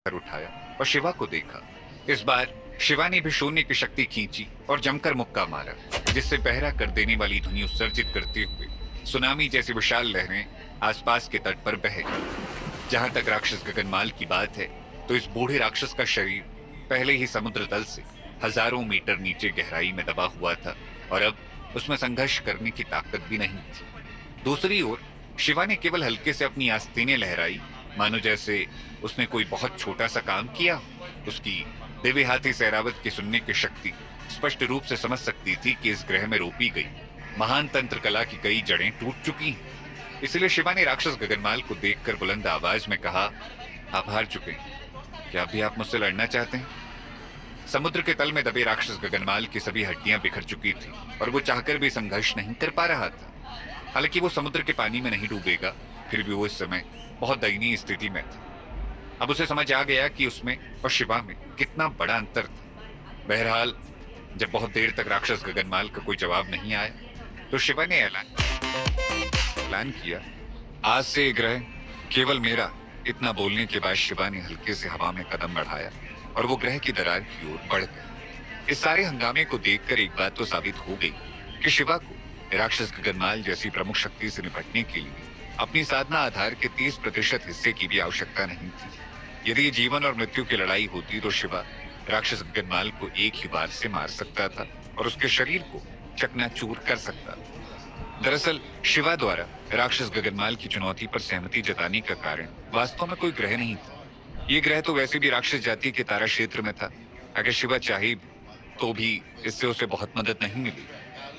कर उठाया और शिवा को देखा। इस बार शिवा ने भी शून्य की शक्ति खींची और जमकर मुक्का मारा, जिससे बहरा कर देने वाली ध्वनि उत्सर्जित करते हुए सुनामी जैसी विशाल लहरें आसपास के तट पर बह गई। जहां तक राक्षस गगनमाल की बात है, तो इस बूढ़े राक्षस का शरीर पहले ही समुद्र तल से हजारों मीटर नीचे गहराई में दबा हुआ था और अब उसमें संघर्ष करने की ताकत भी नहीं थी। दूसरी ओर शिवा ने केवल हल्के से अपनी आस्तीनें लहराई, मानो जैसे उसने कोई बहुत छोटा सा काम किया। उसकी दिव्य हाथी सहरावत की सुनने की शक्ति स्पष्ट रूप से समझ सकती थी कि इस ग्रह में रोपी गई महान तंत्र कला की कई जड़ें टूट चुकी हैं। इसलिए शिवा ने राक्षस गगनमाल को देखकर बुलंद आवाज में कहा, आप हार चुके हैं। क्या अभी आप मुझसे लड़ना चाहते हैं? समुद्र के तल में दबे राक्षस गगनमाल की सभी हड्डियां बिखर चुकी थी और वो चाहकर भी संघर्ष नहीं कर पा रहा था। हालांकि वो समुद्र के पानी में नहीं डूबेगा, फिर भी वो इस समय बहुत दयनीय स्थिति में था। अब उसे समझ आ गया कि उसमें और शिवा में कितना बड़ा अंतर था। बहरहाल जब बहुत देर तक राक्षस गगनमाल का कोई जवाब नहीं आया, तो शिवा ने ऐलान किया, आज से ये ग्रह केवल मेरा। इतना बोलने के बाद शिवा ने हल्के से हवा में कदम बढ़ाया और वो ग्रह की दरार की ओर बढ़ गया। इस सारे हंगामे को देखकर एक बात तो साबित हो गई कि शिवा को राक्षस गगनमाल जैसी प्रमुख शक्ति से निपटने के लिए अपनी साधना आधार के 30% हिस्से की भी आवश्यकता नहीं थी। यदि जीवन और मृत्यु की लड़ाई होती तो शिवा राक्षस गगनमाल को एक ही बार से मार सकता था और उसके शरीर को चकनाचूर कर सकता था। दरअसल शिवा द्वारा राक्षस गगनमाल की चुनौती पर सहमति जताने का कारण वास्तव में कोई ग्रह नहीं था। ये ग्रह तो वैसे भी राक्षस जाति के तारा क्षेत्र में था। अगर शिवा चाहे तो भी इससे उसे बहुत मदद नहीं मिली।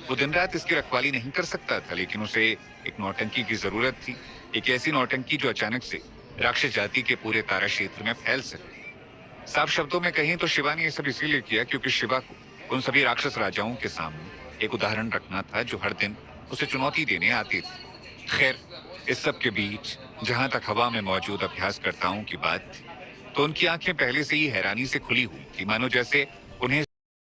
वो दिन रात इसकी रखवाली नहीं कर सकता था, लेकिन उसे एक नौटंकी की जरूरत थी। एक ऐसी नौटंकी जो अचानक से राक्षस जाति के पूरे तारा क्षेत्र में फैल सके। साफ शब्दों में कहें तो शिवा ने यह सब इसीलिए किया क्योंकि शिवा को उन सभी राक्षस राजाओं के सामने एक उदाहरण रखना था जो हर दिन उसे चुनौती देने आते थे। खैर, इस सब के बीच जहां तक हवा में मौजूद अभ्यासकर्ताओं की बात थी, तो उनकी आंखें पहले से ही हैरानी से खुली हुई थी, मानो जैसे उन्हें